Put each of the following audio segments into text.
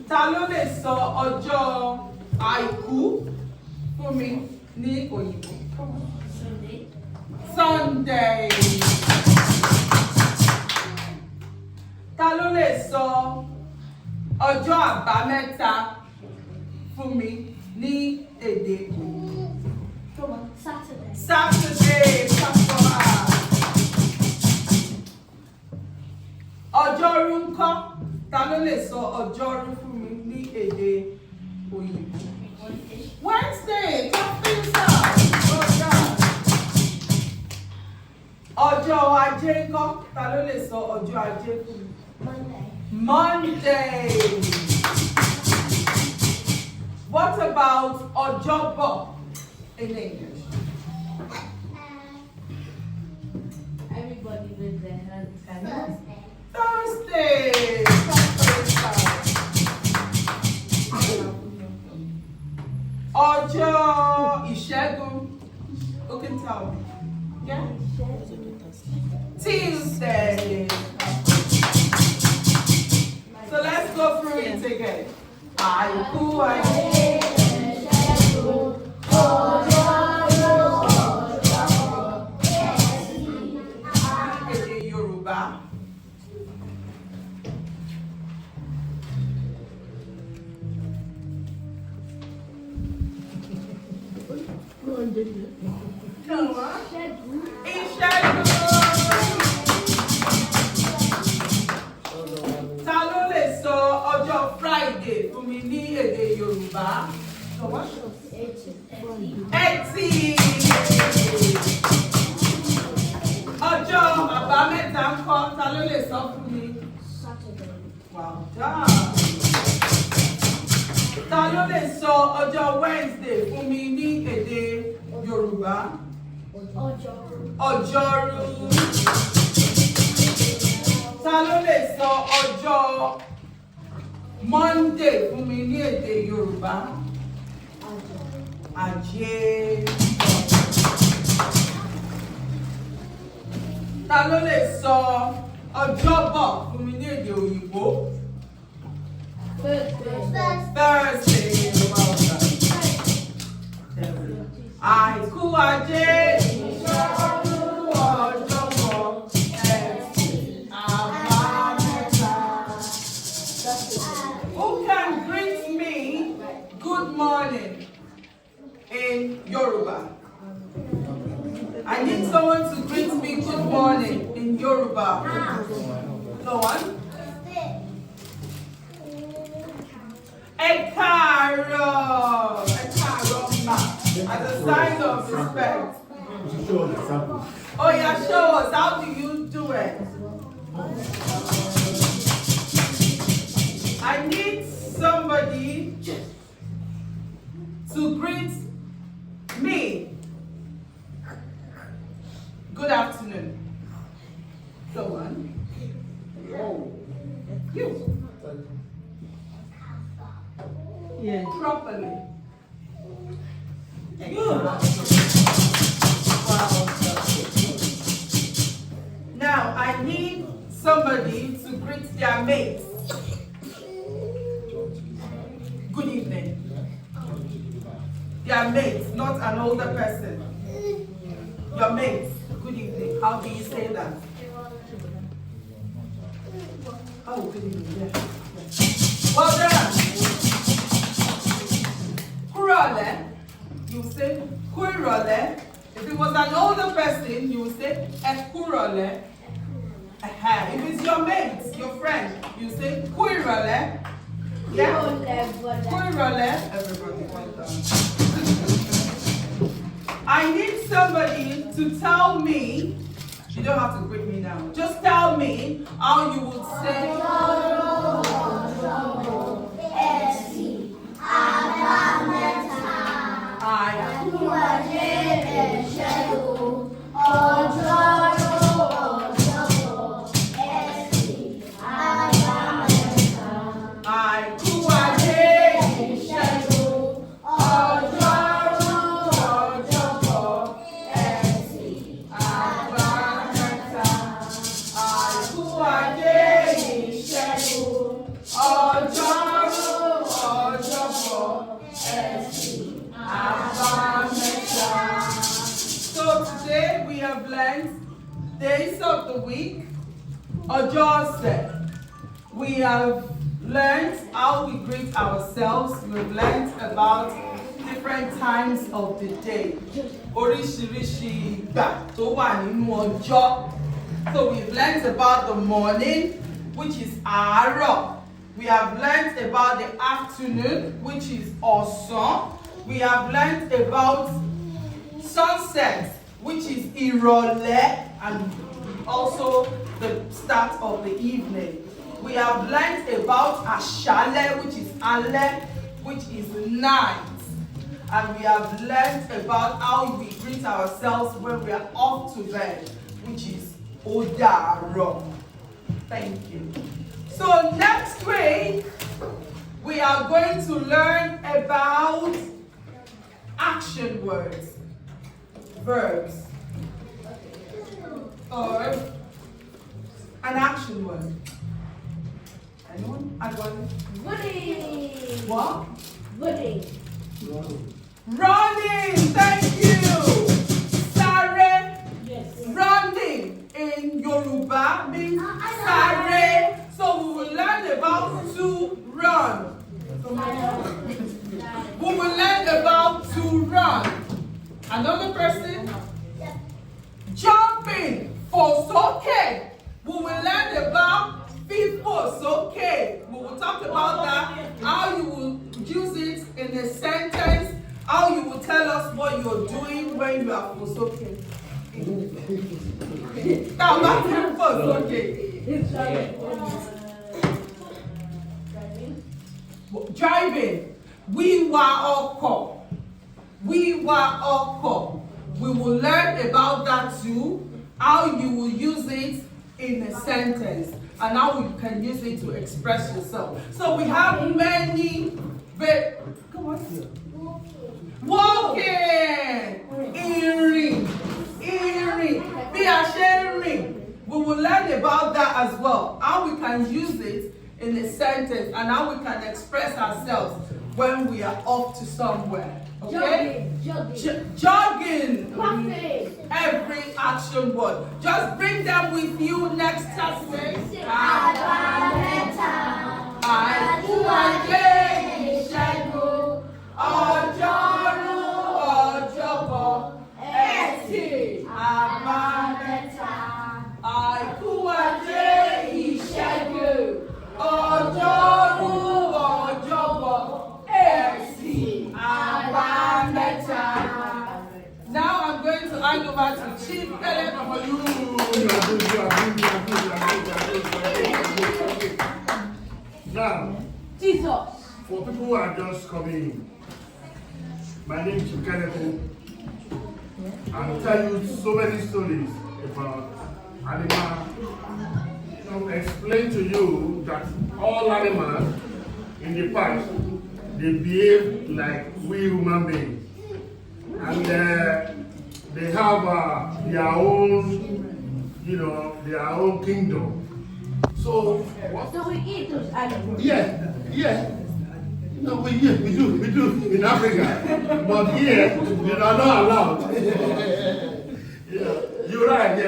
Ta ló lè sọ ọjọ́ àìkú fún mi ní òyìnbó? Sunday. Ta ló lè sọ ọjọ́ àbámẹ́ta fún mi ní èdè òyìnbó? Saturday. Ọjọ́rú ńkọ́? Ta ló lè sọ ọjọ́rú fún mi ní èdè òyìnbó? Wednesday. Ọjọ́ ajé ńkọ́? Ta ló lè sọ ọjọ́ ajé fún mi? Monday. What about ọjọ́bọ̀ in English? Everybody with their hands. Thursday. Ọjọ́ ìṣẹ́gun. Who can tell me? Yeah? Tuesday. So let's go through it again. Àìkú, èdè Yorùbá. Ìṣẹ́gun. Ta ló lè sọ ọjọ́ Friday fún mi ní èdè Yorùbá? Ẹtì. Ọjọ́ àbámẹ́ta ńkọ́? Ta ló lè sọ fún mi? Well done. Ta ló lè sọ ọjọ́ Wednesday fún mi ní èdè Yorùbá? Ọjọ́rú. Ta ló lè sọ ọjọ́ Monday fún mi ní èdè Yorùbá? Ajé. Ta ló lè sọ ọjọ́bọ̀ fún mi ní èdè òyìnbó? Thursday. Well done. Àìkú, ajé, ìṣẹ́gun, ọjọ́bọ̀, ẹtì, àbámẹ́ta. Who can greet me good morning in Yoruba? I need someone to greet me good morning in Yoruba. No one? Ẹ káàárọ̀. Ma. As a sign of respect. Oh yeah, show us. How do you do it? I need somebody to greet me. Good afternoon. Someone. Oh. You. Yeah. Properly. Good. Wow. Now I need somebody to greet their mates. Good evening. Their mates, not an older person. Your mates. Good evening. How do you say that? Oh, good evening. Yeah. Well done. Kurole. You say kurole. If it was an older person, you would say ekurole. If it's your mate, your friend, you say kuirole. Yeah? Kuirole. Everybody, well done. I need somebody to tell me, you don't have to greet me now, just tell me how you would say ọjọ́rú. week, Ọjọ́ we have learned how we greet ourselves. We've learned about different times of the day. Oríṣiríṣi ìgbà tó wà nínú ọjọ́. So we've learned about the morning, which is àárọ̀. We have learned about the afternoon, which is ọ̀sán. We have learned about sunset, which is ìrọ̀lẹ́, and also the start of the evening. We have learned about àṣálẹ́, which is alẹ́, which is night. And we have learned about how we greet ourselves when we are off to bed, which is ó dàárọ̀. Thank you. So next week, we are going to learn about action words, verbs, or an action word. Anyone? I got it. Running. What? Running. Running. Thank you. Sáré. Yes. Running in Yoruba means sáré. So we will learn about to run. We will learn about to run. Another person? Jumping. Fò sókè. We will learn about fífò sókè. We will talk about that, how you will use it in a sentence, how you will tell us what you're doing when you are fò sókè. Tá bá ti fò sókè. Driving. Wíwa ọkọ̀. Wíwa ọkọ̀. We will learn about that too, how you will use it in a sentence and how you can use it to express yourself. So we have many, come on. Walking. Ìrìn. Ìrìn. Bí a ṣe ń rìn. We will learn about that as well, how we can use it in a sentence and how we can express ourselves when we are off to somewhere. Okay? Jogging. Every action word. Just bring them with you next Saturday. Àìkú Ajé Ìṣẹ́gun, Ọjọ́rú Ọjọ́bọ̀, Ẹtì Àbámẹ́ta. Àìkú Ajé Ìṣẹ́gun, Ọjọ́rú Ọjọ́bọ̀, Ẹtì Àbámẹ́ta. Now I'm going to hand over to Chief Kele Mamalu. Now, Jesus. for people who are just coming in, my name is Chief Kele. I'll tell you so many stories about animals. Explain to you that all animals in the past, they behave like we human beings. And they have their own, their own kingdom. So we eat those animals. yeah. No, we do in Africa, but here they are not allowed. Yeah, you're right.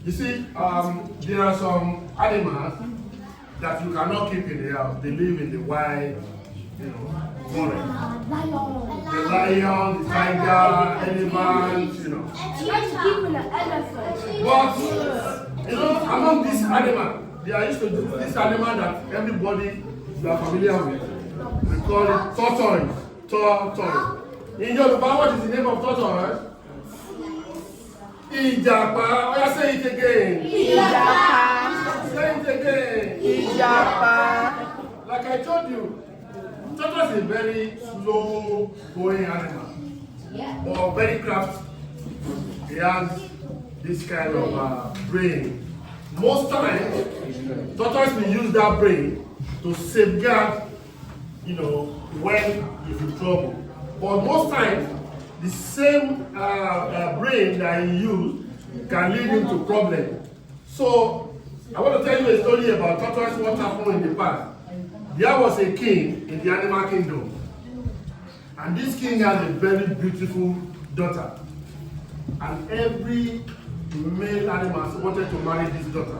You see, there are some animals that you cannot keep in the house. They live in the wild, forest. The lion, the tiger, elephant, Keep an elephant. But, among these animals, they are used to this animal that everybody you are familiar with. We call it tortoise. Tortoise. In Yoruba, what is the name of tortoise? Ìjàpá. Oh, yeah, say it again. Ìjàpá. Say it again. Ìjàpá. Like I told you, tortoise is a very slow going animal. Yeah. Or very crafty. He has this kind of brain. Most times, tortoise will use that brain to safeguard, when he's in trouble. But most times, the same brain that he used can lead him to problems. So, I want to tell you a story about tortoise, what happened in the past. There was a king in the animal kingdom. And this king has a very beautiful daughter. And every male animals wanted to marry this daughter.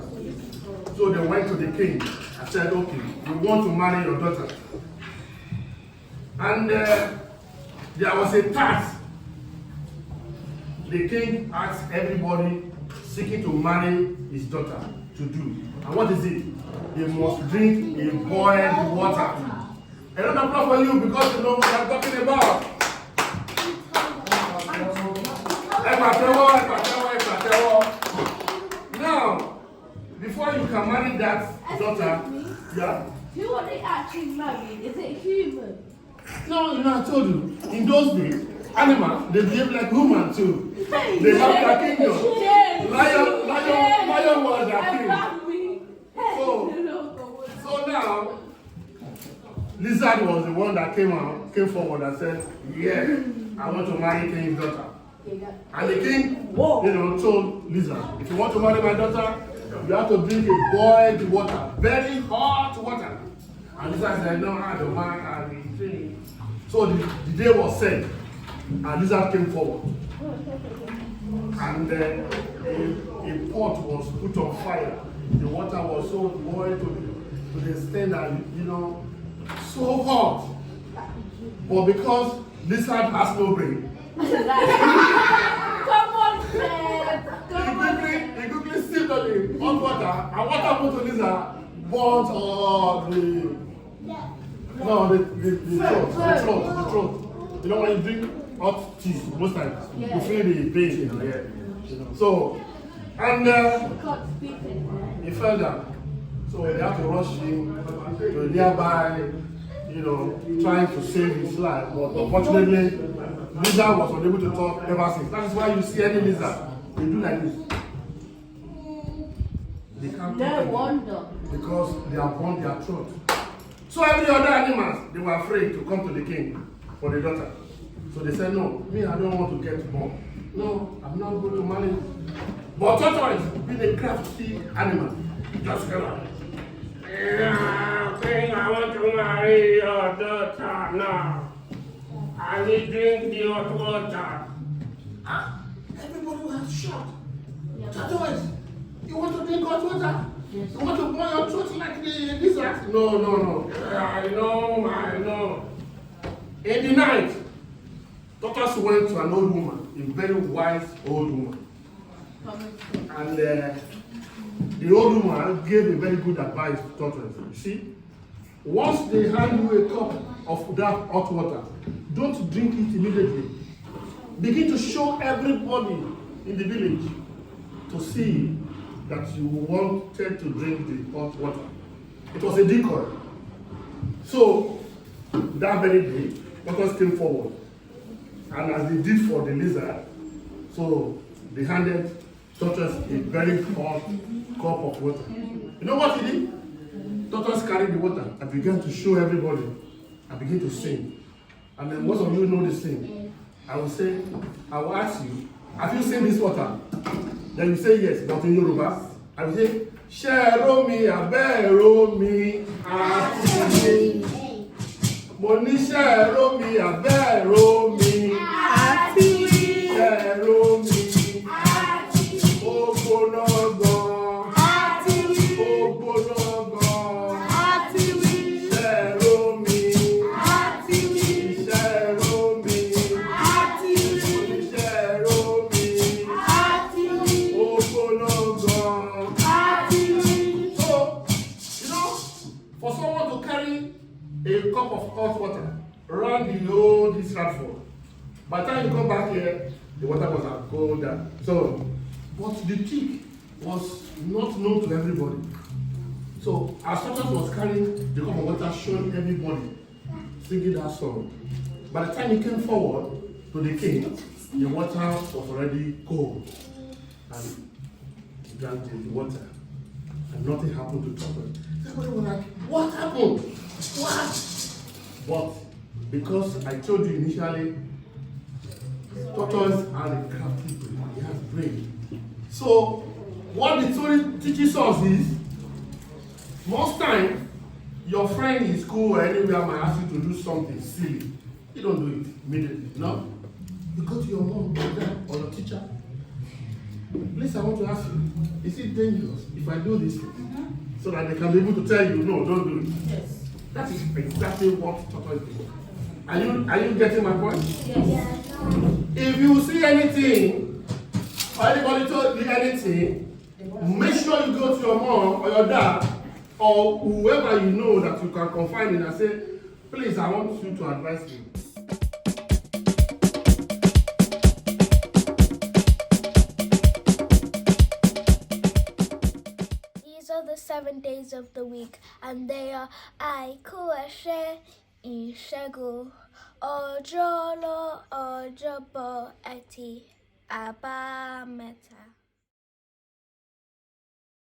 So they went to the king and said, okay, we want to marry your daughter. And there was a task. The king asked everybody seeking to marry his daughter to do. And what is it? They must drink a boiled water. I don't know for you because you know what I'm talking about. Now, before you can marry that daughter, yeah? Who are they actually married? Is it human? No, you know, I told you, in those days, animals, they behave like humans too. They have their kingdom. Lion was their king. So now, Lizard was the one that came forward and said, yeah, I want to marry King's daughter. And the king, told Lizard, if you want to marry my daughter, you have to drink a boiled water, very hot water. And Lizard said, no, I don't mind, I will drink. So the day was set, and Lizard came forward. And a pot was put on fire. The water was so boiled to the extent that, so hot. But because Lizard has no brain, Come on, Fred. he quickly sipped on the hot water, and what happened to Lizard? Burnt all the throat. You know when you drink hot tea, most times, you feel the pain in your head. So, and he fell down. So they had to rush him to nearby, trying to save his life. But unfortunately, Lizard was unable to talk ever since. That is why you see any lizard, they do like this. They can't talk No wonder. because they have burnt their throat. So every other animals, they were afraid to come to the king for the daughter. So they said, no, me, I don't want to get born. No, I'm not going to marry. But tortoise, being a crafty animal, just came out. Yeah, king, I want to marry your daughter now. I will drink the hot water. Everybody was shocked. Tortoise, you want to drink hot water? Yes. You want to burn your throat like the lizard? No. I know. In the night, Tortoise went to an old woman, a very wise old woman. And the old woman gave a very good advice to Tortoise. You see, once they hand you a cup of that hot water, don't drink it immediately. Begin to show everybody in the village to see that you wanted to drink the hot water. It was a decoy. So, that very day, Tortoise came forward. And as they did for the lizard, so they handed Tortoise a very hot cup of water. You know what he did? Tortoise carried the water and began to show everybody and began to sing. And then most of you know this thing. I will ask you, have you seen this water? Then you say yes, but in Yoruba, I will say, Share me, abero mi, ati. Mo ní share me, abero mi, ati. Share me, ati. Ogbonogo, ati. Ogbonogo, ati. Share me, ati. Share me, ati. Share me, ati. Ogbonogo. For someone to carry a cup of hot water around the whole this platform, by the time you come back here, the water was cold down. So, but the trick was not known to everybody. So, as Tortoise was carrying the cup of water, showing everybody, singing that song. By the time he came forward to the king, the water was already cold, and he drank the water, and nothing happened to Tortoise. Everybody was like, what happened? What? But because I told you initially, Tortoise are a crafty brain. He has brain. So what the story teaches us is, most time, your friend in school or anywhere might ask you to do something silly. You don't do it immediately, no? You go to your mom or dad or your teacher. Please, I want to ask you, is it dangerous if I do this thing? So that they can be able to tell you, no, don't do it. Yes. That is exactly what tortoise do. Are you getting my point? Yes. If you see anything, or anybody told you anything, make sure you go to your mom or your dad or whoever you know that you can confide in and say, please, I want you to advise me. These are the 7 days of the week, and they are Aiku, Eshe, Ishegu, Ojolo, Ojobo, Eti, Aba, Meta.